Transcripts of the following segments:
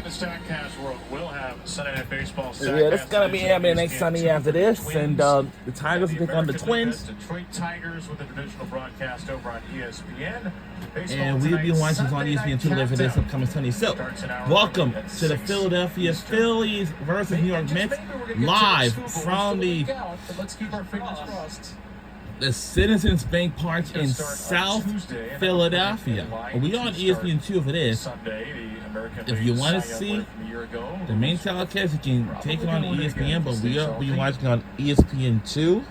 the StatCast world will have Sunday Night Baseball. Yeah, that's gonna be happening next Sunday after this, and the Tigers will take on the Twins. Detroit Tigers with a divisional broadcast over on ESPN. And we'll be watching on ESPN2 for this upcoming Sunday. So, welcome to the Philadelphia Phillies versus New York Mets, live from the Citizens Bank Park in South Philadelphia. We on ESPN2 for this. If you want to see the main telecast, you can take it on ESPN, but we'll be watching on ESPN2.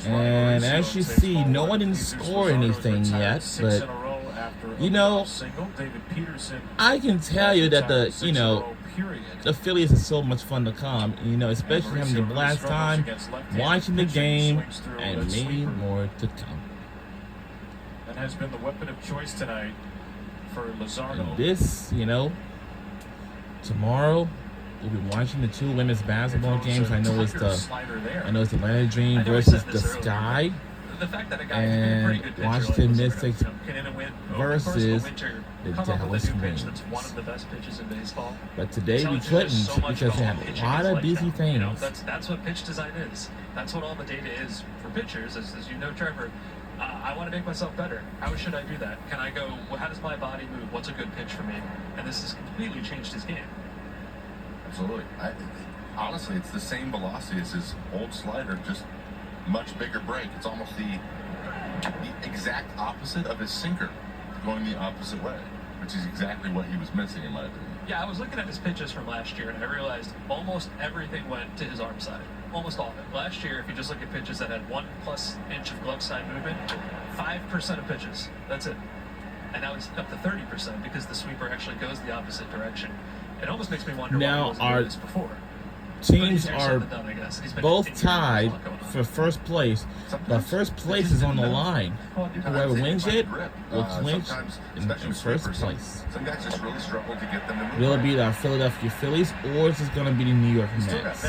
And as you see, no one didn't score anything yet, but you know, I can tell you that the Phillies is so much fun to come, especially having the blast time, watching the game, and maybe more to come. That has been the weapon of choice tonight for Luzardo. This, tomorrow we'll be watching the two women's basketball games. I know it's the Atlanta Dream versus the Sky, and Washington Mystics versus the Dallas Wings. But today we couldn't because we had a lot of busy things. That's what pitch design is. That's what all the data is for pitchers. As you know, Trevor, I want to make myself better. How should I do that? Can I go, well, how does my body move? What's a good pitch for me? And this has completely changed his game. Absolutely. Honestly, it's the same velocity as his old slider, just much bigger break. It's almost the exact opposite of his sinker, going the opposite way, which is exactly what he was missing, in my opinion. Yeah, I was looking at his pitches from last year, and I realized almost everything went to his arm side. Almost all of it. Last year, if you just look at pitches that had 1+ inch of glove side movement, 5% of pitches. That's it. And now he's up to 30% because the sweeper actually goes the opposite direction. It almost makes me wonder why he wasn't doing this before. Teams are both tied for first place, but first place is on the line. Whoever wins it will clinch in first place. Will it be the Philadelphia Phillies, or is it going to be the New York Mets?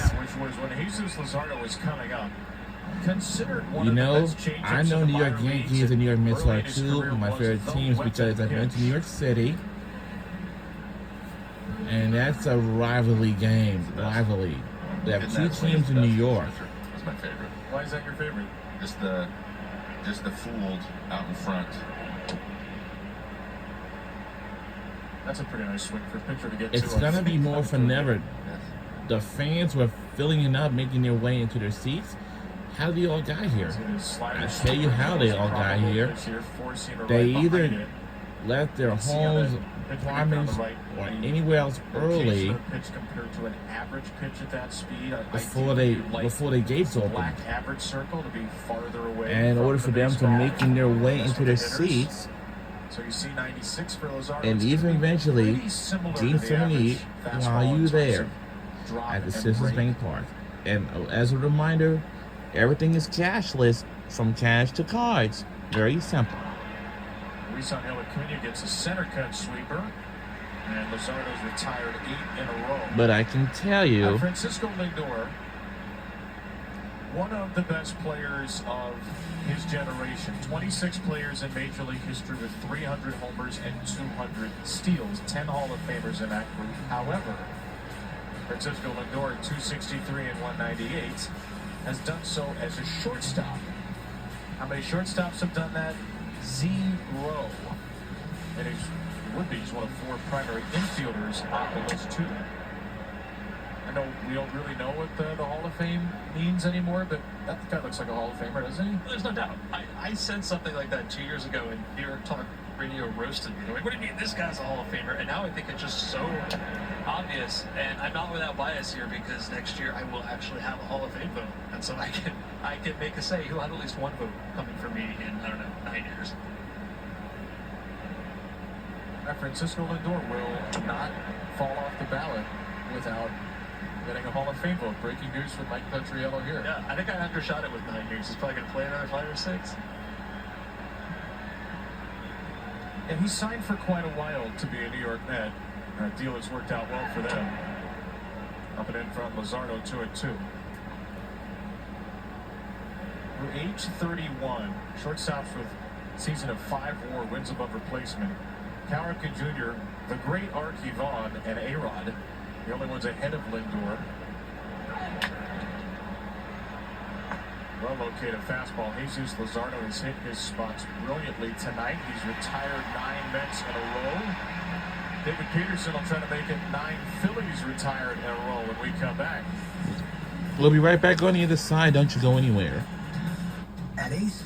I know New York Yankees and New York Mets are two of my favorite teams because I've been to New York City. And that's a rivalry game. Rivalry. They have two teams in New York. That's my favorite. Why is that your favorite? Just the fooled out in front. That's a pretty nice swing for a pitcher to get It's to. gonna be more fun than ever. The fans were filling it up, making their way into their seats. How they all got here? I tell you how they all got here. They either left their homes, apartments, or anywhere else early before the gates opened. And in order for them to making their way into their seats, and even eventually, Gene 78 while you there at the Citizens Bank Park. And as a reminder, everything is cashless, from cash to cards. Very simple. Luisson Acuna gets a center cut sweeper, and Luzardo's retired 8 in a row. But I can tell you, Francisco Lindor, one of the best players of his generation. 26 players in Major League history with 300 homers and 200 steals. 10 Hall of Famers in that group. However, Francisco Lindor, 263 and 198, has done so as a shortstop. How many shortstops have done that? 0. And he's one of 4 primary infielders on the list too. I know we don't really know what the Hall of Fame means anymore, but that guy looks like a Hall of Famer, doesn't he? There's no doubt. I said something like that 2 years ago, and New York Talk Radio roasted me. They're like, what do you mean this guy's a Hall of Famer? And now I think it's just so obvious, and I'm not without bias here because next year I will actually have a Hall of Fame vote, and so I can make a say who had at least one vote coming for me in, 9 years. Francisco Lindor will not fall off the ballot without getting a Hall of Fame vote. Breaking news from Mike Petriello here. Yeah, I think I undershot it with 9 years. He's probably going to play another 5 or 6. And he signed for quite a while to be a New York Met. That deal has worked out well for them. Up and in from Luzardo, 2-2. Through age 31, shortstops with season of 5 WAR, wins above replacement, Cowrick Jr., the great Archie Vaughn, and A-Rod, the only ones ahead of Lindor. Well-located fastball. Jesus Luzardo has hit his spots brilliantly tonight. He's retired 9 Mets in a row. David Peterson will try to make it 9 Phillies retired in a row when we come back. We'll be right back on the other side. Don't you go anywhere. At Ace